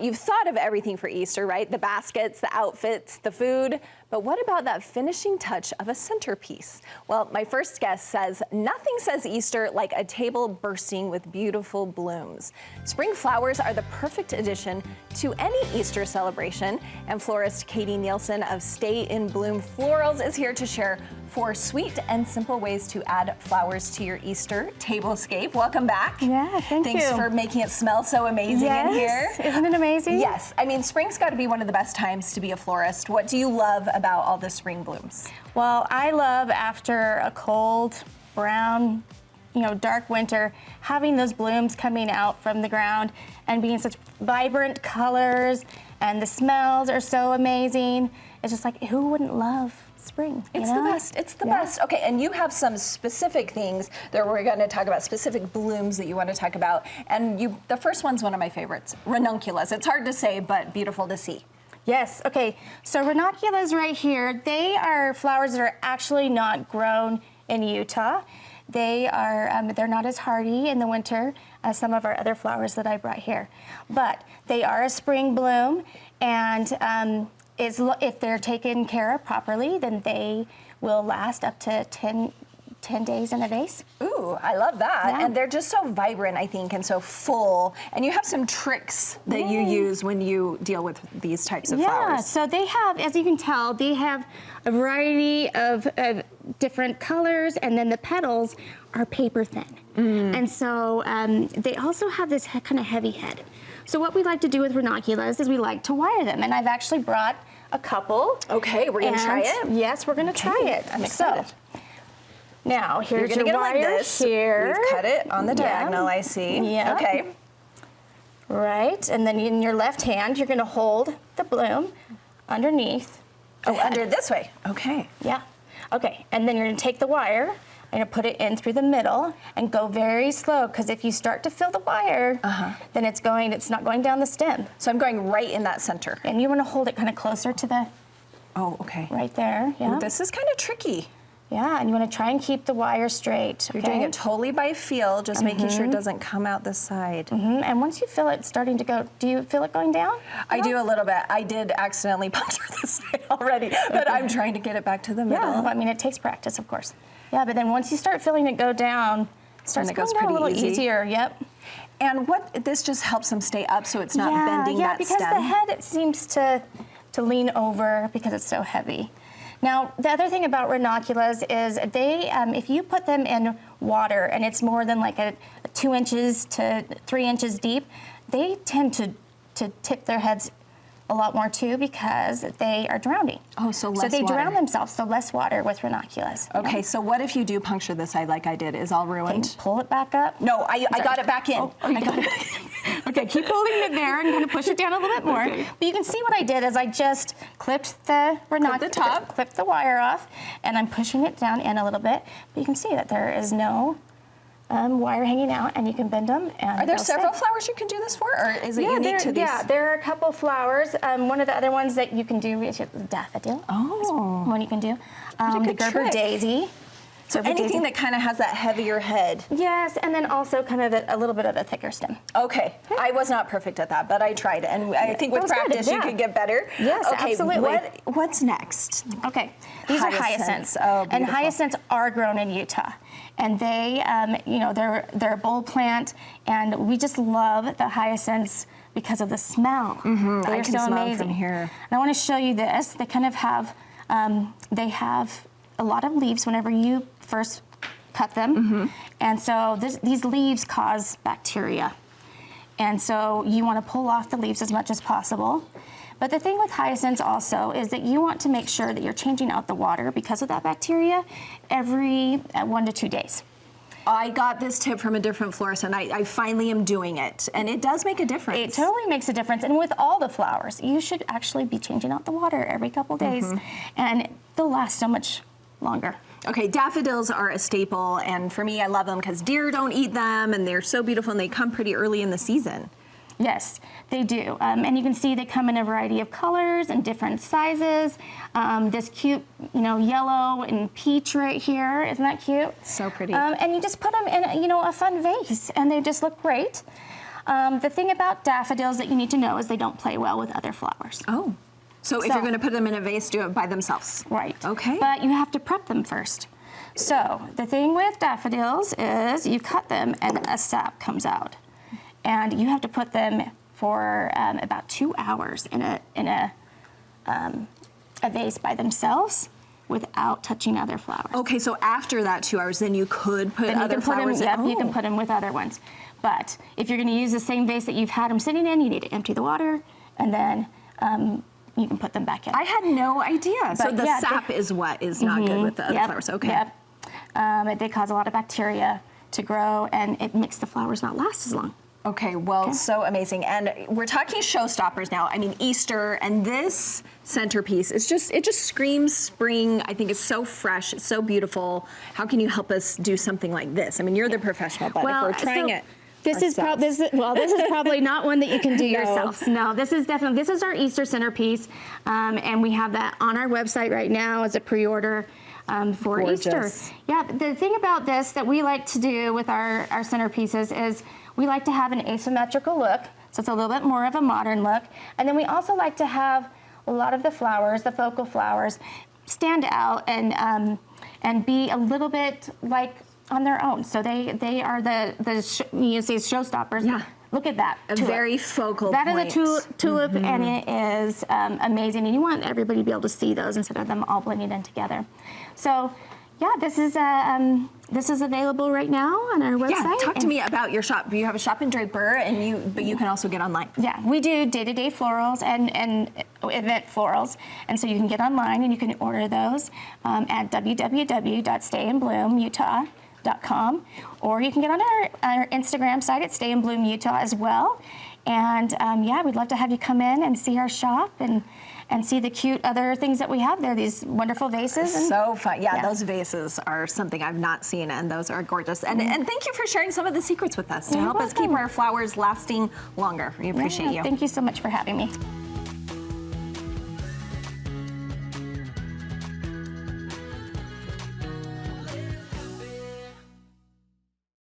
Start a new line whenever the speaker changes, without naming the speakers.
you've thought of everything for Easter, right? The baskets, the outfits, the food. But what about that finishing touch of a centerpiece? Well, my first guest says nothing says Easter like a table bursting with beautiful blooms. Spring flowers are the perfect addition to any Easter celebration, and florist Katie Neilson of Stay In Bloom Florals is here to share 4 sweet and simple ways to add flowers to your Easter tablescape. Welcome back.
Yeah, thanks
you. Thanks for making it smell so amazing in here.
Isn't it amazing?
Yes. I mean, spring's got to be one of the best times to be a florist. What do you love about all the spring blooms?
Well, I love after a cold, brown, dark winter, having those blooms coming out from the ground and being such vibrant colors, and the smells are so amazing. It's just like, who wouldn't love spring?
It's the best. It's the best. Okay, and you have some specific things that we're going to talk about, specific blooms that you want to talk about. And the first one's one of my favorites, ranunculus. It's hard to say, but beautiful to see.
Yes, okay. So ranunculus right here, they are flowers that are actually not grown in Utah. They are, they're not as hardy in the winter as some of our other flowers that I brought here. But they are a spring bloom, and if they're taken care of properly, then they will last up to 10 days in a vase.
Ooh, I love that.
Yeah.
And they're just so vibrant, I think, and so full. And you have some tricks that you use when you deal with these types of flowers.
Yeah, so they have, as you can tell, they have a variety of different colors, and then the petals are paper thin. And so they also have this kind of heavy head. So what we like to do with ranunculus is we like to wire them, and I've actually brought a couple.
Okay, we're gonna try it?
Yes, we're gonna try it.
I'm excited.
So, now, here's
You're gonna
your
get
wire
like this.
here.
We've cut it on the diagonal, I see.
Yeah.
Okay.
Right, and then in your left hand, you're gonna hold the bloom underneath.
Oh, under this way. Okay.
Yeah. Okay, and then you're gonna take the wire and put it in through the middle and go very slow, because if you start to fill the wire, then it's not going down the stem.
So I'm going right in that center.
And you wanna hold it kind of closer to the,
Oh, okay.
right there, yeah.
Ooh, this is kind of tricky.
Yeah, and you wanna try and keep the wire straight,
You're
okay?
doing it totally by feel, just making sure it doesn't come out the side.
And once you feel it starting to go, do you feel it going down?
I do a little bit. I did accidentally puncture the side already, but I'm trying to get it back to the middle.
Yeah, well, I mean, it takes practice, of course. Yeah, but then once you start feeling it go down, it starts
it goes
going down a
pretty
little
easy.
easier, yep.
And this just helps them stay up so it's not bending
yeah,
that
because
stem.
the head, it seems to lean over because it's so heavy. Now, the other thing about ranunculus is they, if you put them in water and it's more than like a 2 inches to 3 inches deep, they tend to tip their heads a lot more too, because they are drowning.
Oh, so less
So they
water.
drown themselves, so less water with ranunculus.
Okay, so what if you do puncture the side like I did? Is all ruined?
Okay, pull it back up.
No, I got it back in.
Oh, I got it. Okay, keep holding it there and kind of push it down a little bit more.
Okay.
But you can see what I did is I just clipped the ranunculus, clipped the wire off, and I'm pushing it down in a little bit. But you can see that there is no wire hanging out, and you can bend them. And
Are there
they'll
several
stay.
flowers you can do this for, or is it unique to these?
Yeah, there are a couple flowers. One of the other ones that you can do is daffodil.
Oh.
One you can do.
What a
The
good
Gerber
trick.
daisy.
So anything that kind of has that heavier head.
Yes, and then also kind of a little bit of a thicker stem.
Okay, I was not perfect at that, but I tried it, and I think with
That was good,
practice you
yeah.
could get better.
Yes,
okay,
absolutely.
What's next?
Okay, these are hyacinths,
Oh,
and
beautiful.
hyacinths are grown in Utah, and they, they're a bulb plant, and we just love the hyacinths because of the smell.
I
They're
can
so
smell
amazing.
from here.
And I want to show you this. They kind of have, they have a lot of leaves whenever you first cut them, and so these leaves cause bacteria, and so you want to pull off the leaves as much as possible. But the thing with hyacinths also is that you want to make sure that you're changing out the water because of that bacteria every 1 to 2 days.
I got this tip from a different florist, and I finally am doing it, and it does make a difference.
It totally makes a difference, and with all the flowers, you should actually be changing out the water every couple days, and they'll last so much longer.
Okay, daffodils are a staple, and for me, I love them because deer don't eat them, and they're so beautiful, and they come pretty early in the season.
Yes, they do. And you can see they come in a variety of colors and different sizes. This cute, yellow and peach right here. Isn't that cute?
So pretty.
And you just put them in, a fun vase, and they just look great. The thing about daffodils that you need to know is they don't play well with other flowers.
Oh. So if you're going to put them in a vase, do it by themselves.
Right.
Okay.
But you have to prep them first. So the thing with daffodils is you cut them and a sap comes out. And you have to put them for about 2 hours in a vase by themselves without touching other flowers.
Okay, so after that 2 hours, then you could put other flowers in.
Yep, you can put them with other ones. But if you're going to use the same vase that you've had them sitting in, you need to empty the water, and then you can put them back in.
I had no idea. So the
yeah,
sap is what is not good with the other flowers. Okay.
Yep. They cause a lot of bacteria to grow, and it makes the flowers not last as long.
Okay, well, so amazing. And we're talking showstoppers now. I mean, Easter, and this centerpiece is it just screams spring. I think it's so fresh, it's so beautiful. How can you help us do something like this? I mean, you're the professional, but if we're trying it
this is probably not one that you can do yourself. No, this is our Easter centerpiece, and we have that on our website right now as a pre-order. For
Gorgeous.
Easter. Yeah, the thing about this that we like to do with our centerpieces is we like to have an asymmetrical look, so it's a little bit more of a modern look. And then we also like to have a lot of the flowers, the focal flowers, stand out and be a little bit like on their own. So they are you see showstoppers.
Yeah.
Look at that.
A very focal
That
point.
is a tulip, and it is amazing. And you want everybody to be able to see those instead of them all blending in together. So, yeah, this is available right now on our website.
Yeah, talk to me about your shop. You have a shop in Draper, but you can also get online.
Yeah, we do day-to-day florals and event florals, and so you can get online and you can order those at www.stayinbloomutah.com, or you can get on our Instagram site at Stay In Bloom Utah as well. And yeah, we'd love to have you come in and see our shop and see the cute other things that we have there, these wonderful vases.
So fun. Yeah, those vases are something I've not seen, and those are gorgeous. And thank you for sharing some of the secrets with us to help us keep our flowers lasting longer. We appreciate you.
Thank you so much for having me.